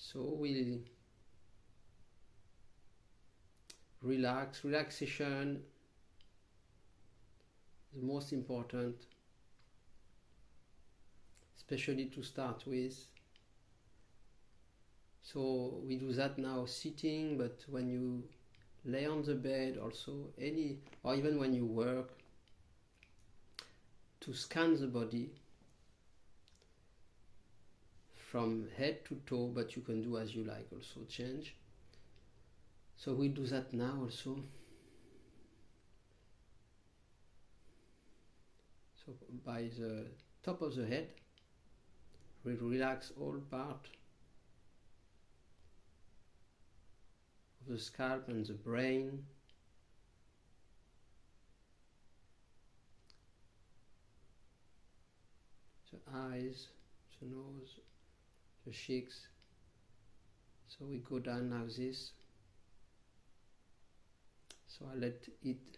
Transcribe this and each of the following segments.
So we relaxation is most important, especially to start with. So we do that now sitting, but when you lay on the bed also, or even when you work, to scan the body from head to toe, but you can do as you like also, change. So we do that now also. So by the top of the head, we relax all part of the scalp and the brain. The eyes, the nose, the cheeks. So we go down now this. So I let it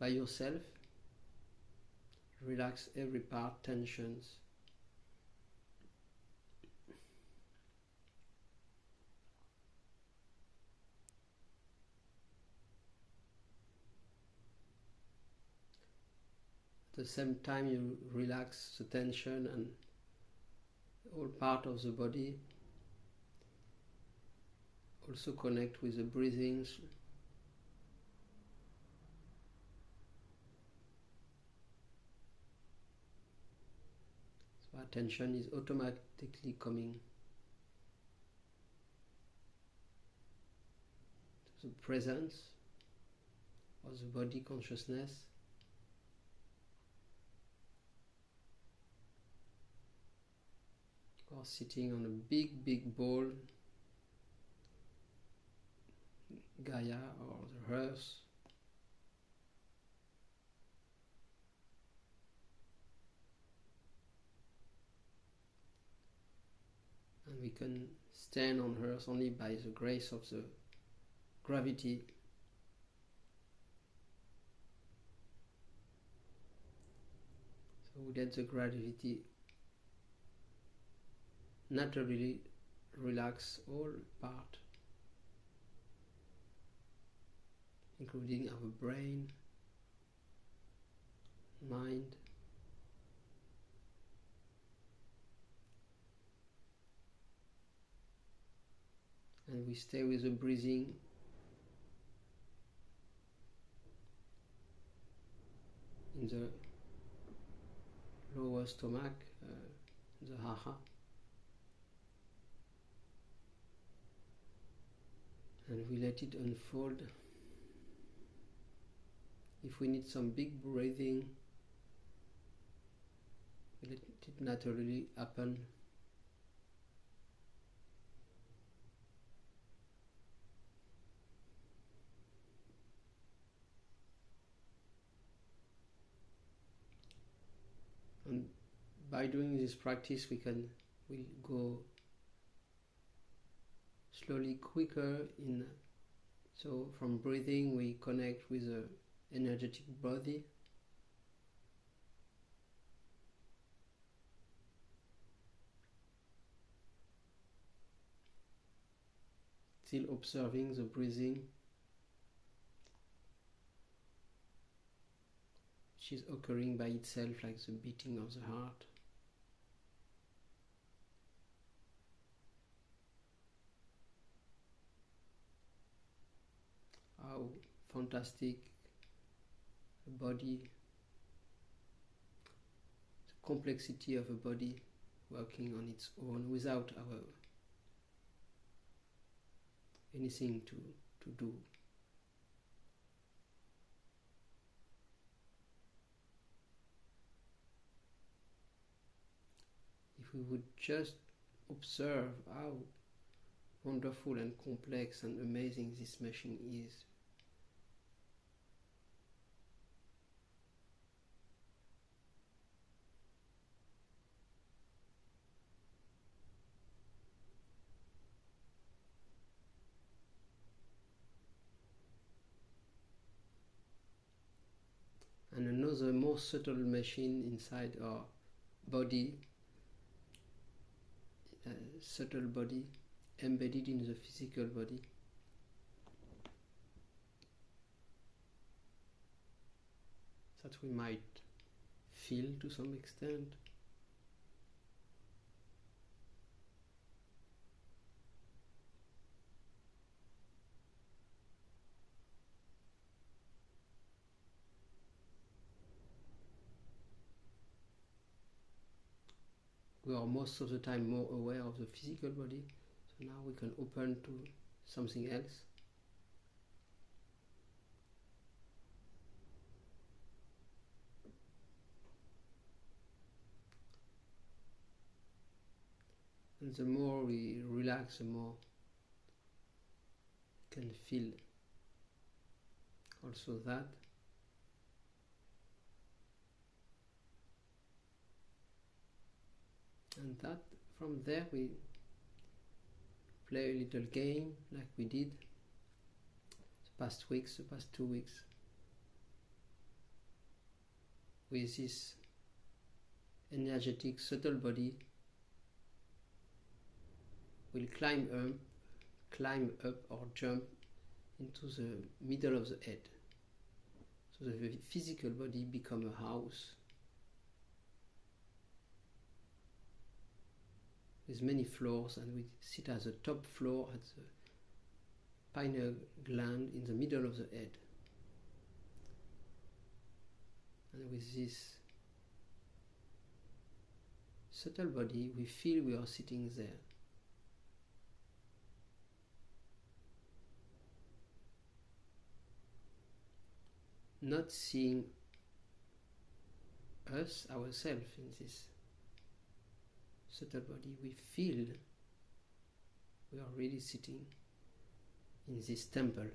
by yourself. Relax every part, tensions. At the same time you relax the tension and all part of the body. Also connect with the breathing. So attention is automatically coming to the presence of the body consciousness. Or sitting on a big ball, Gaia or the earth. And we can stand on earth only by the grace of the gravity. So we let the gravity naturally relax all part, including our brain, mind, and we stay with the breathing in the lower stomach, the haha. And we let it unfold. If we need some big breathing, we let it naturally happen. And by doing this practice, we'll go slowly quicker in. So from breathing we connect with the energetic body, still observing the breathing, which is occurring by itself like the beating of the heart. How fantastic a body, the complexity of a body working on its own without our anything to do. If we would just observe how wonderful and complex and amazing this machine is. And another more subtle machine inside our body subtle body embedded in the physical body. That we might feel to some extent. We are most of the time more aware of the physical body, so now we can open to something else. And the more we relax, the more we can feel also that. And that, from there we play a little game like we did the past weeks, the past 2 weeks, with this energetic subtle body. Will climb up or jump into the middle of the head. So the physical body become a house with many floors, and we sit at the top floor at the pineal gland in the middle of the head. And with this subtle body, we feel we are sitting there. Not seeing us, ourselves, in this subtle body, we feel we are really sitting in this temple. It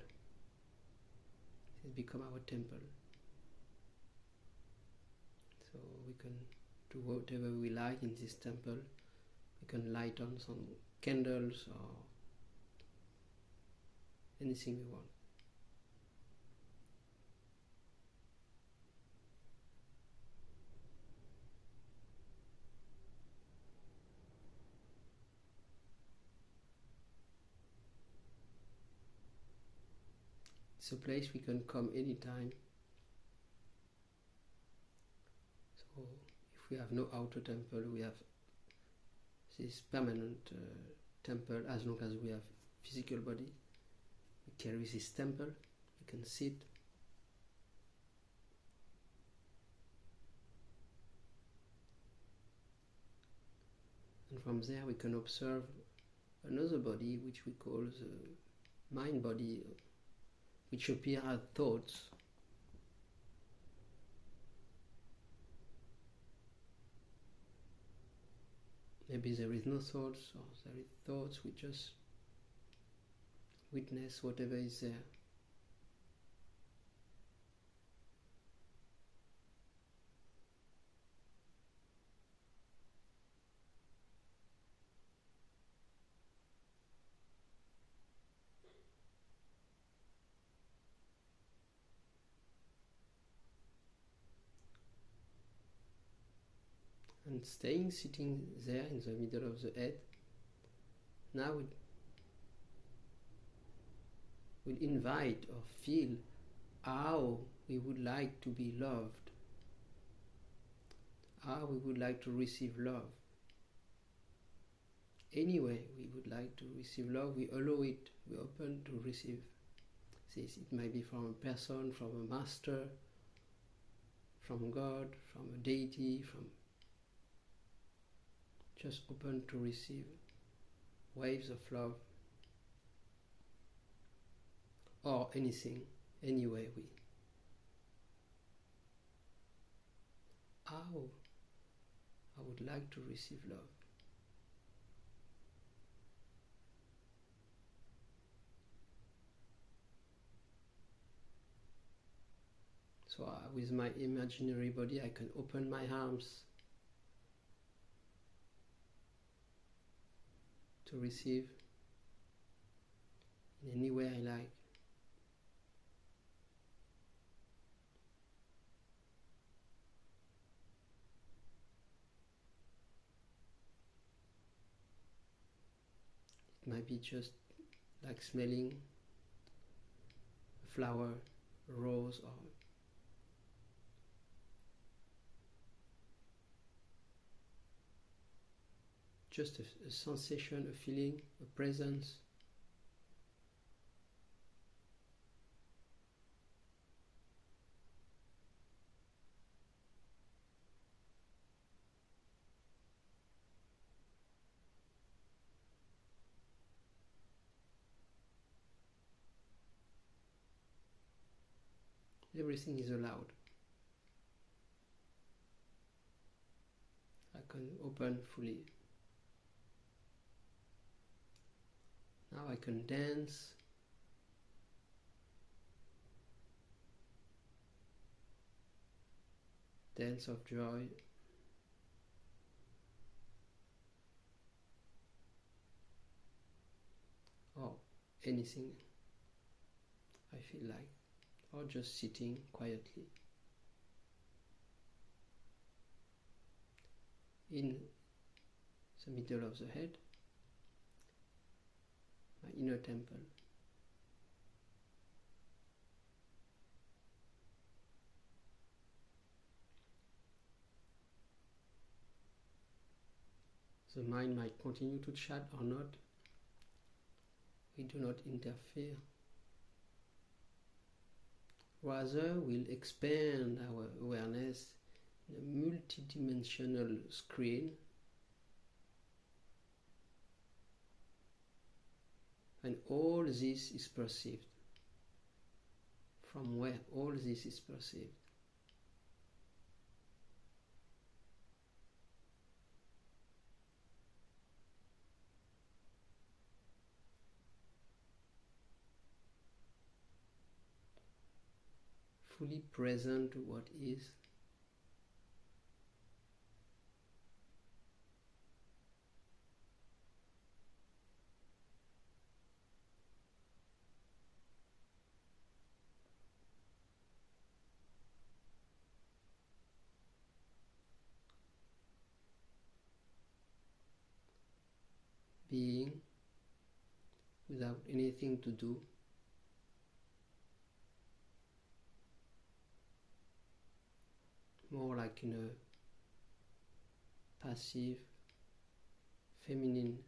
has become our temple. So we can do whatever we like in this temple. We can light on some candles or anything we want. It's a place we can come anytime. So if we have no outer temple, we have this permanent temple. As long as we have physical body, we carry this temple, we can sit. And from there we can observe another body which we call the mind body, which appear as thoughts. Maybe there is no thoughts, or there is thoughts, we just witness whatever is there. And sitting there in the middle of the head, now we'll invite or feel how we would like to be loved, how we would like to receive love. Anyway, we would like to receive love, we allow it, we open to receive this. It might be from a person, from a master, from God, from a deity, from just open to receive waves of love, or anything, anyway how I would like to receive love. So with my imaginary body, I can open my arms to receive in any way I like. might be just like smelling a flower, a rose, or just a sensation, a feeling, a presence. Everything is allowed. I can open fully. Now I can dance. Dance of joy. Or anything I feel like. Or just sitting quietly. In the middle of the head, my inner temple. The mind might continue to chat or not. We do not interfere. Rather, we'll expand our awareness in a multidimensional screen, and all this is perceived. From where all this is perceived? Fully present to what is. Being without anything to do. More like in a passive, feminine,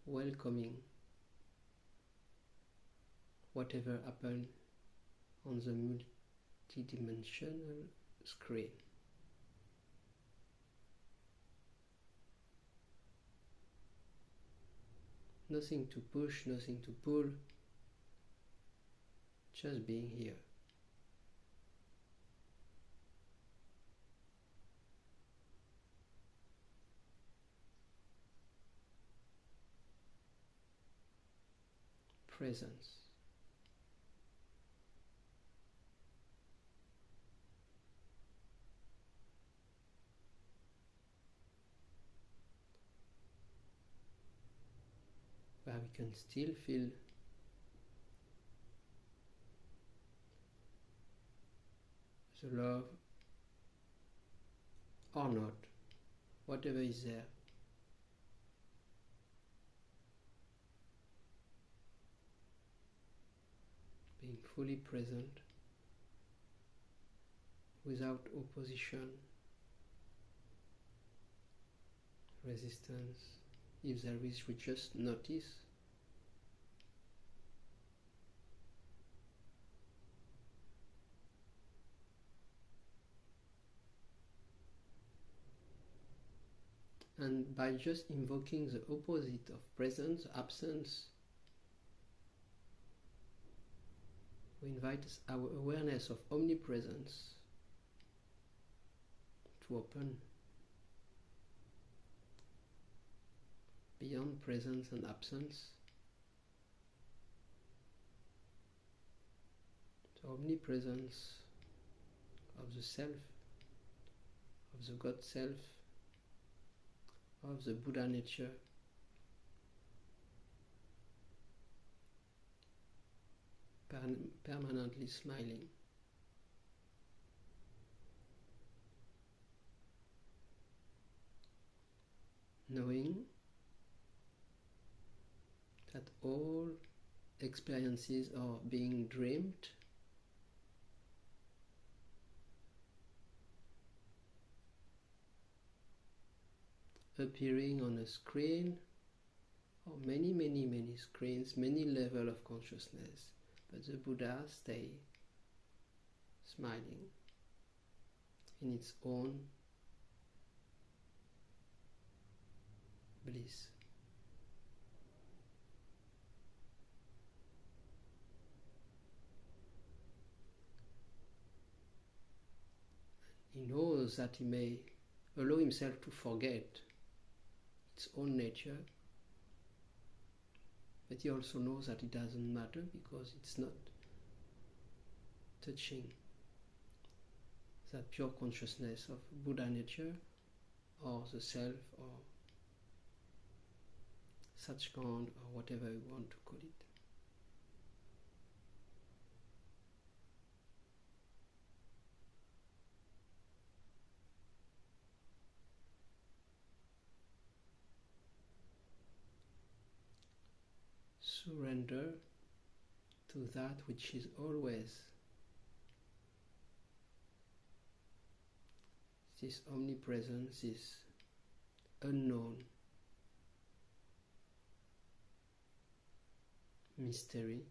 welcoming whatever happened on the multidimensional screen. Nothing to push, nothing to pull, just being here. Presence. Where we can still feel the love or not, whatever is there. Being fully present without opposition, resistance. If there is, we just notice. And by just invoking the opposite of presence, absence, we invite our awareness of omnipresence to open beyond presence and absence. The omnipresence of the self, of the God self, of the Buddha nature, permanently smiling. Knowing all experiences are being dreamed, appearing on a screen, or many screens, many levels of consciousness, but the Buddha stay smiling in its own bliss. He knows that he may allow himself to forget its own nature, but he also knows that it doesn't matter because it's not touching that pure consciousness of Buddha nature or the self or Satsang or whatever you want to call it. Surrender to that which is always this omnipresence, this unknown mystery,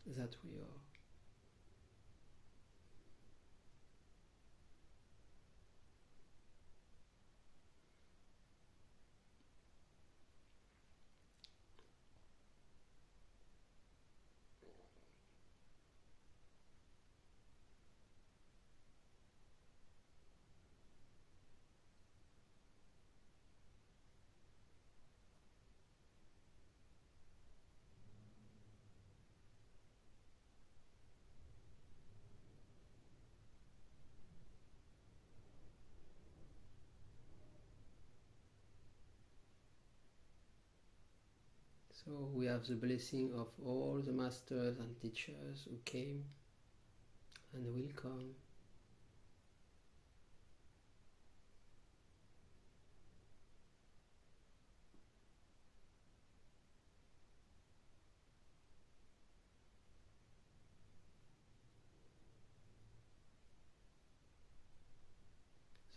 that we are. So we have the blessing of all the masters and teachers who came and will come.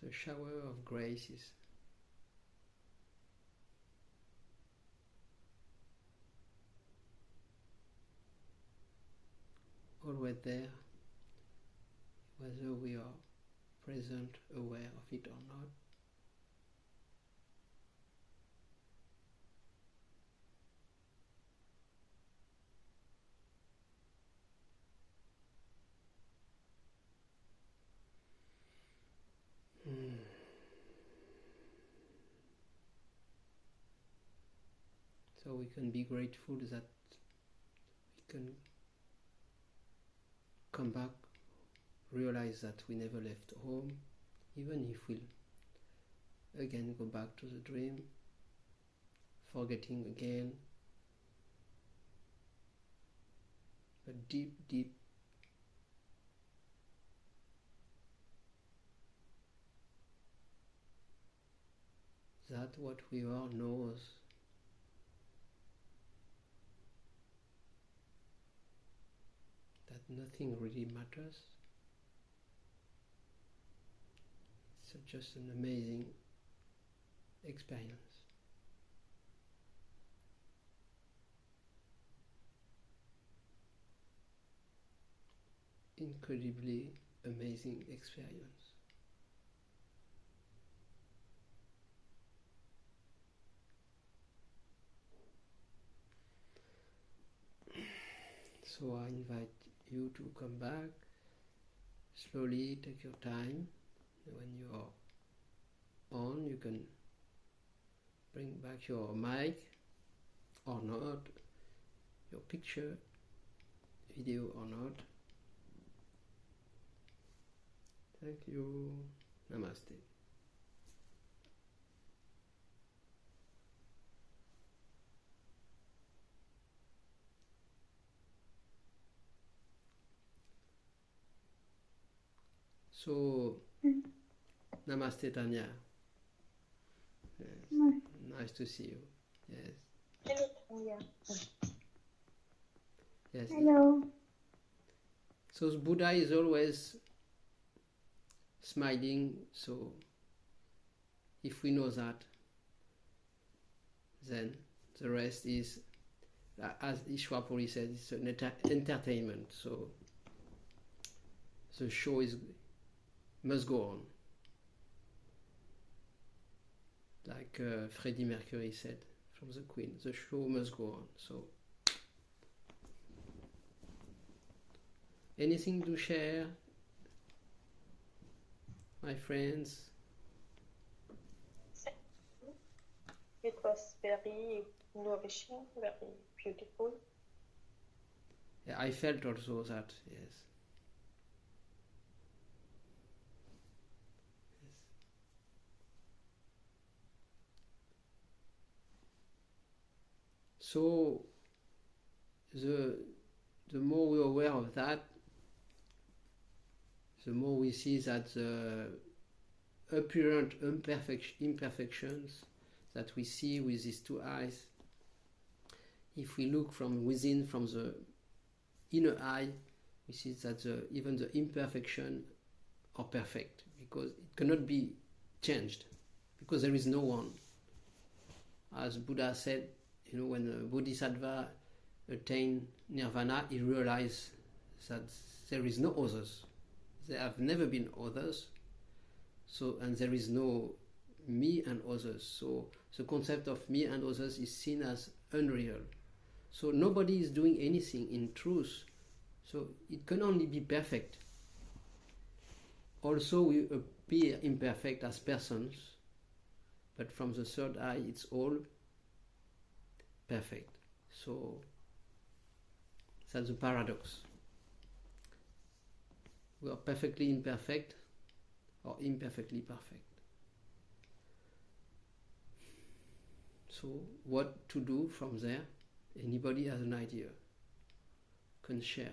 The shower of grace is always there, whether we are present, aware of it or not. So we can be grateful that we can come back, realize that we never left home, even if we'll again go back to the dream, forgetting again, but deep that what we are knows that nothing really matters. It's just an amazing experience. Incredibly amazing experience. So I invite you to come back slowly, take your time. When you are on, you can bring back your mic or not, your picture, video or not. Thank you. Namaste. So, Namaste Tanya. Yes. Nice to see you. Yes. Hello. Yeah. Yes. Hello. So Buddha is always smiling. So if we know that, then the rest is, as Ishwapuri said, it's an entertainment. So the show must go on. Like Freddie Mercury said from the Queen, the show must go on. So, anything to share, my friends? It was very nourishing, very beautiful. Yeah, I felt also that, yes. So the more we're aware of that, the more we see that the apparent imperfections that we see with these two eyes, if we look from within, from the inner eye, we see that even the imperfection are perfect, because it cannot be changed, because there is no one. As Buddha said, when a bodhisattva attained nirvana, he realized that there is no others. There have never been others. So, and there is no me and others. So the concept of me and others is seen as unreal. So nobody is doing anything in truth. So it can only be perfect. Also, we appear imperfect as persons, but from the third eye, it's all perfect. So that's the paradox. We are perfectly imperfect or imperfectly perfect. So what to do from there? Anybody has an idea? Can share.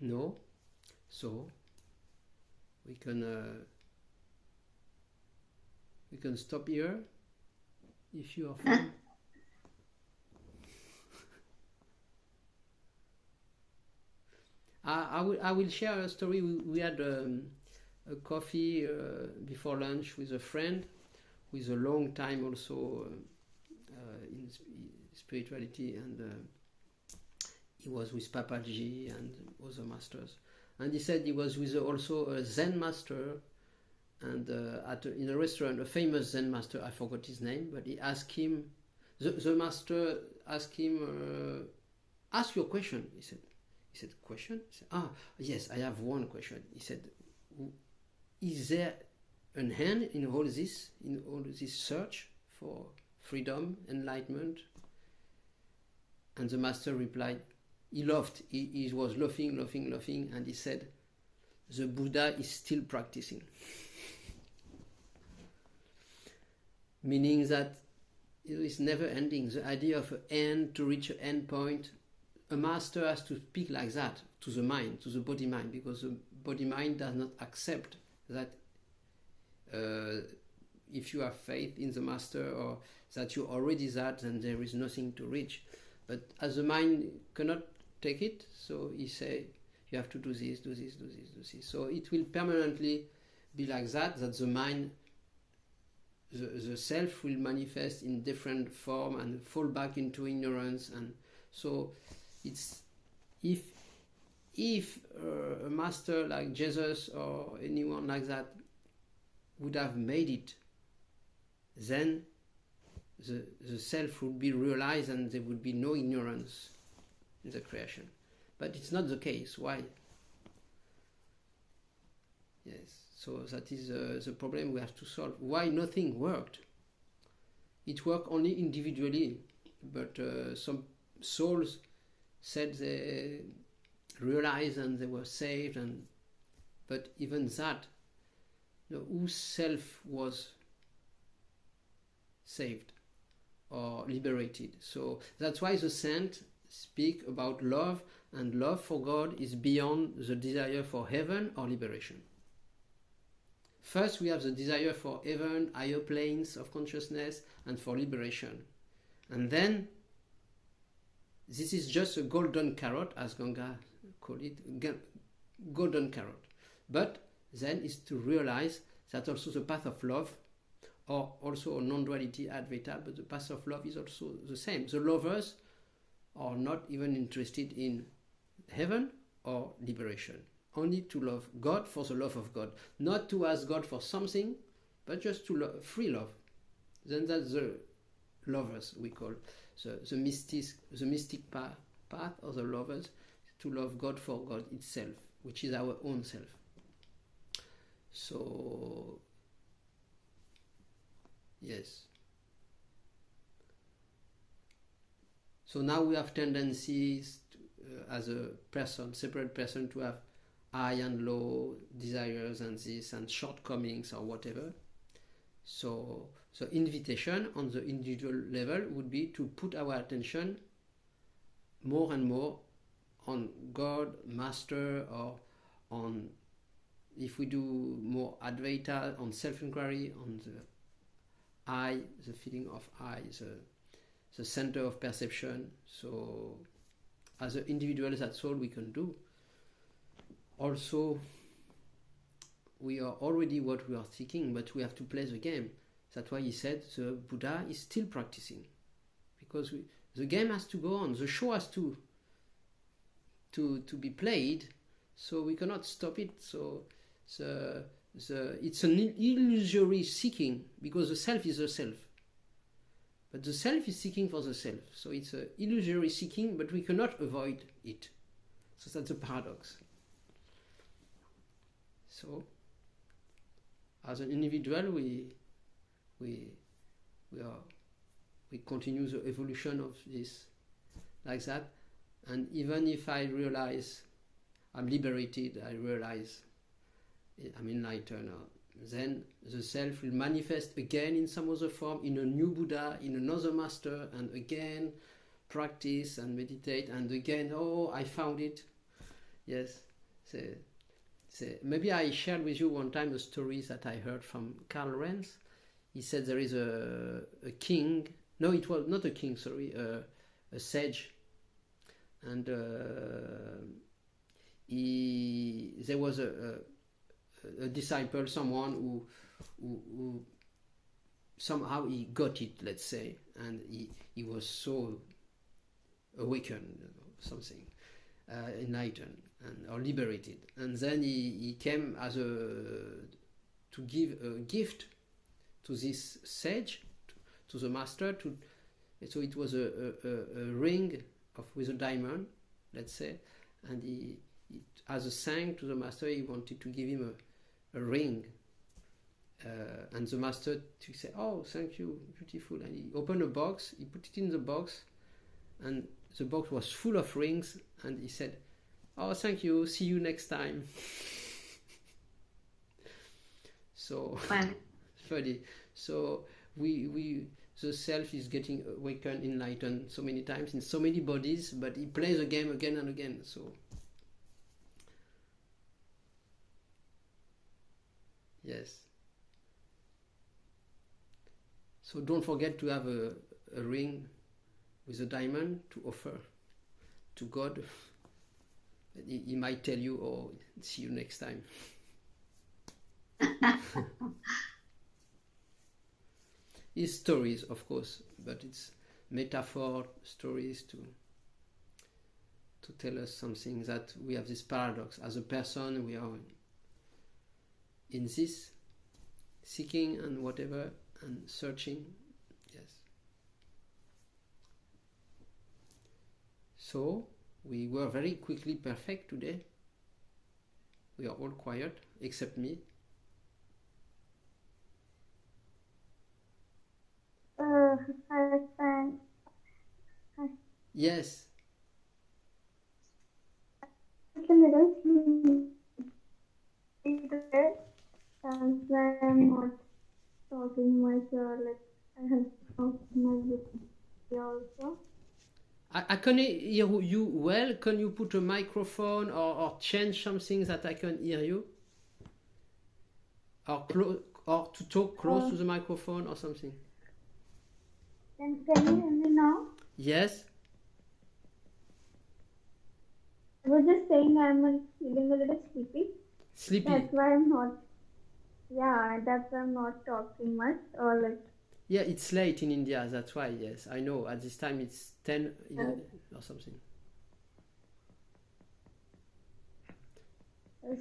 No? So we can stop here if you are fine. I will share a story. We had a coffee before lunch with a friend who is a long time also in spirituality, and he was with Papaji and other masters, and he said he was with also a Zen master, and in a restaurant, a famous Zen master, I forgot his name, but he asked him, the master asked him, ask your question. He said, question? He said, yes, I have one question. He said, is there an end in all this search for freedom, enlightenment? And the master replied, he laughed, he was laughing, and he said, the Buddha is still practicing. Meaning that it's never ending. The idea of an end, to reach an end point, a master has to speak like that to the mind, to the body mind, because the body mind does not accept that if you have faith in the master or that you're already that, then there is nothing to reach. But as the mind cannot take it, so he say you have to do this. So it will permanently be like that the mind, the self will manifest in different form and fall back into ignorance. And so it's if a master like Jesus or anyone like that would have made it, then the self would be realized and there would be no ignorance in the creation. But it's not the case. Why? Yes, so that is the problem we have to solve. Why nothing worked? It worked only individually, but some souls said they realized and they were saved, but even that, whose self was saved or liberated? So that's why the saint speak about love, and love for God is beyond the desire for heaven or liberation. First, we have the desire for heaven, higher planes of consciousness, and for liberation. And then, this is just a golden carrot, as Ganga called it, golden carrot. But then is to realize that also the path of love, or also a non-duality Advaita, but the path of love is also the same. The lovers are not even interested in heaven or liberation. Only to love God for the love of God. Not to ask God for something, but just to love, free love. Then that's the lovers we call. The mystic path of the lovers, to love God for God itself, which is our own self. So, yes. So now we have tendencies to, as a person, separate person, to have high and low desires and this and shortcomings or whatever. So invitation on the individual level would be to put our attention more and more on God, Master, or on, if we do more Advaita, on self-inquiry, on the I, the feeling of I, the center of perception. So as an individual, that's all we can do. Also, we are already what we are seeking, but we have to play the game. That's why he said the Buddha is still practicing, because the game has to go on, the show has to be played, so we cannot stop it. So it's an illusory seeking, because the self is the self, but the self is seeking for the self. So it's an illusory seeking, but we cannot avoid it. So that's a paradox. So, as an individual, we continue the evolution of this like that, and even if I realize I'm liberated, I realize I'm enlightened, then the self will manifest again in some other form, in a new Buddha, in another master, and again practice and meditate, and again, oh, I found it. Yes. Maybe I shared with you one time a story that I heard from Karl Renz. He said there is a king, no, it was not a king, sorry, a sage, and there was a disciple, someone who somehow he got it, let's say, and he was so awakened, something, enlightened or liberated, and then he came as to give a gift to this sage, to the master. So it was a ring with a diamond, let's say, and he as a thank to the master, he wanted to give him a ring, and the master to say, "Oh, thank you, beautiful." And he opened a box, he put it in the box, and the box was full of rings, and he said, "Oh, thank you, see you next time." So funny. So the self is getting awakened, enlightened so many times in so many bodies, but he plays the game again and again. So yes. So don't forget to have a ring with a diamond to offer to God. He might tell you, "Oh, see you next time." It's stories, of course, but it's metaphor stories to tell us something, that we have this paradox. As a person, we are in this seeking and whatever, and searching. Yes. So we were very quickly perfect today. We are all quiet, except me. Hi, Frank. Hi. Yes. In the middle, there, and when I'm not talking much, or like I have talked my video also. I can hear you well. Can you put a microphone or change something that I can hear you? Or to talk close to the microphone or something? Can you hear me now? Yes? I was just saying I'm feeling a little sleepy. Sleepy? That's why I'm not talking much or like. Yeah, it's late in India, that's why, yes. I know, at this time it's 10 or something.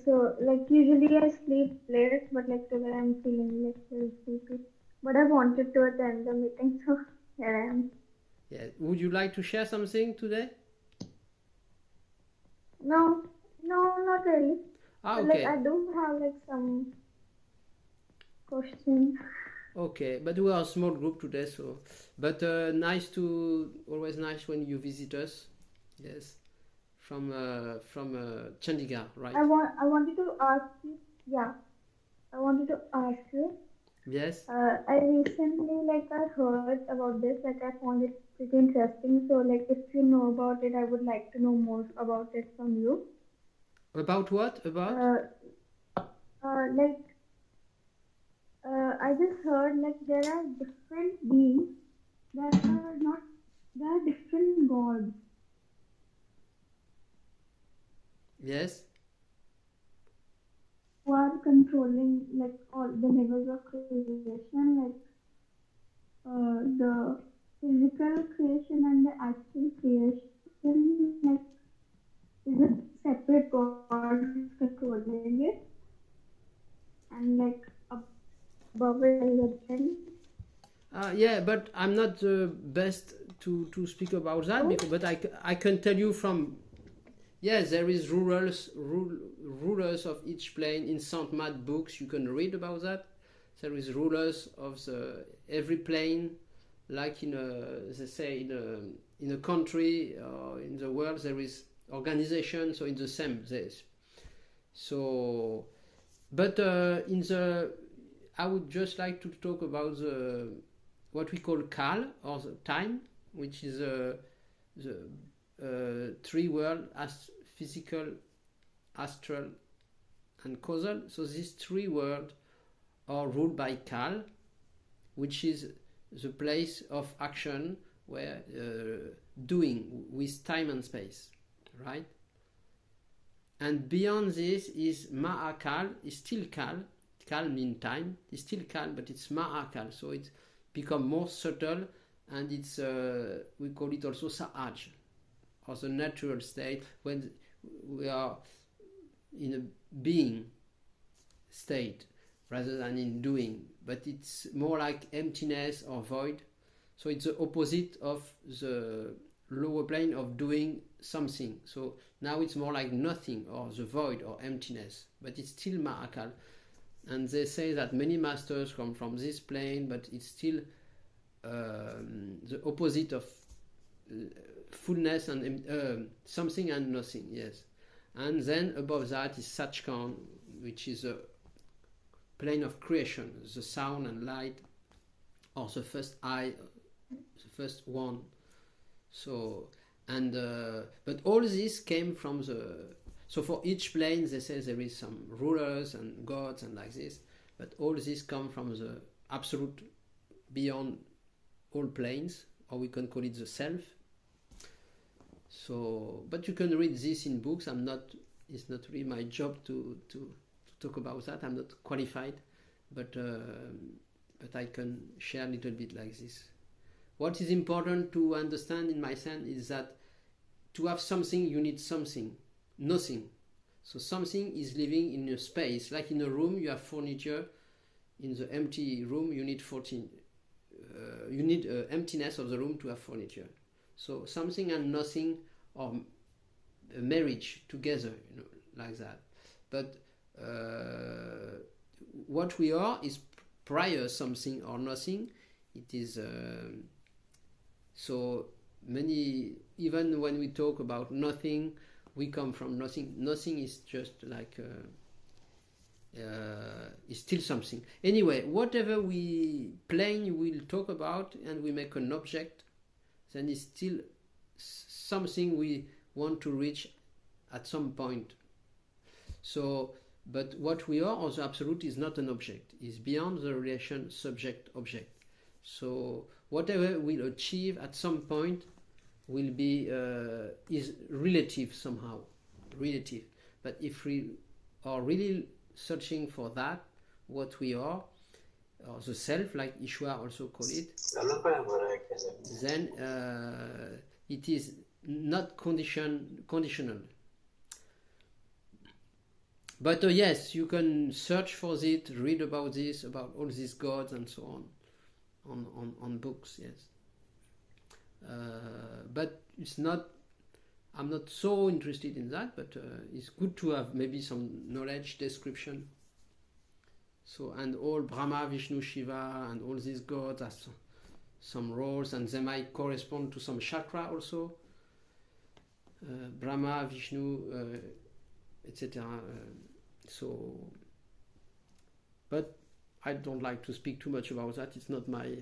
So, like, usually I sleep late, but like today I'm feeling like very sleepy. But I wanted to attend the meeting, so here I am. Yeah. Would you like to share something today? No, not really. Ah, But okay. like I do have like some questions. Okay, but we are a small group today, so but always nice when you visit us. Yes, from Chandigarh, right? I wanted to ask you. Yeah, I wanted to ask you. Yes. I recently I heard about this. Like I found it pretty interesting. So like if you know about it, I would like to know more about it from you. About what? About? Like I just heard like there are different beings that are not. There are different gods. Yes. Who are controlling like all the levels of creation, like the physical creation and the actual creation, like is it separate God controlling it, and like above it is a thing. Yeah, but I'm not the best to speak about that, but I can tell you from. Yes, there is rulers of each plane in Saint Mat books. You can read about that. There is rulers of every plane, like they say in a country or in the world there is organization. So in the same this. So, but I would just like to talk about what we call Kal or the time, which is the three worlds as physical, astral, and causal. So these three worlds are ruled by Kal, which is the place of action where doing with time and space, right? And beyond this is Mahakal, is still Kal. Kal means time, it's still Kal, but it's Mahakal, so it's become more subtle, and it's we call it also Sahaj, or the natural state when we are in a being state rather than in doing, but it's more like emptiness or void. So it's the opposite of the lower plane of doing something. So now it's more like nothing or the void or emptiness, but it's still Mahakal. And they say that many masters come from this plane, but it's still the opposite of fullness and something and nothing. Yes. And then above that is Satchkan, which is a plane of creation, the sound and light, or the first eye, the first one. So, and but all this came from so for each plane they say there is some rulers and gods and like this, but all this come from the absolute beyond all planes, or we can call it the self. So, but you can read this in books. It's not really my job to talk about that. I'm not qualified, but I can share a little bit like this. What is important to understand in my sense is that to have something you need something, nothing. So something is living in a space, like in a room you have furniture. In the empty room you need you need emptiness of the room to have furniture. So something and nothing, or a marriage together, like that. But what we are is prior something or nothing. It is so many. Even when we talk about nothing, we come from nothing. Nothing is just like is still something. Anyway, whatever we plane will talk about, and we make an object, then it's still something we want to reach at some point. So, but what we are as absolute is not an object, is beyond the relation subject-object. So whatever we'll achieve at some point will be is relative somehow, relative. But if we are really searching for that, what we are, or the self, like Ishwar also call it, then it is not conditional. But yes, you can search for it, read about this, about all these gods and so on books, yes. But it's not, I'm not so interested in that, but it's good to have maybe some knowledge, description. So, and all Brahma, Vishnu, Shiva, and all these gods have some roles, and they might correspond to some chakra also. Brahma, Vishnu, etc. So, but I don't like to speak too much about that. It's not my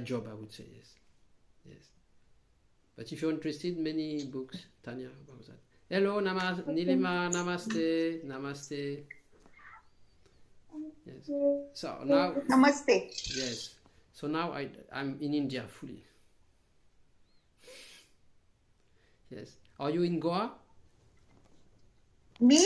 job, I would say. Yes. But if you're interested, many books, Tanya, about that. Hello, Nilima, namaste. Yes. So now, Namaste. yes. So now I'm in India fully. Yes. Are you in Goa? Me?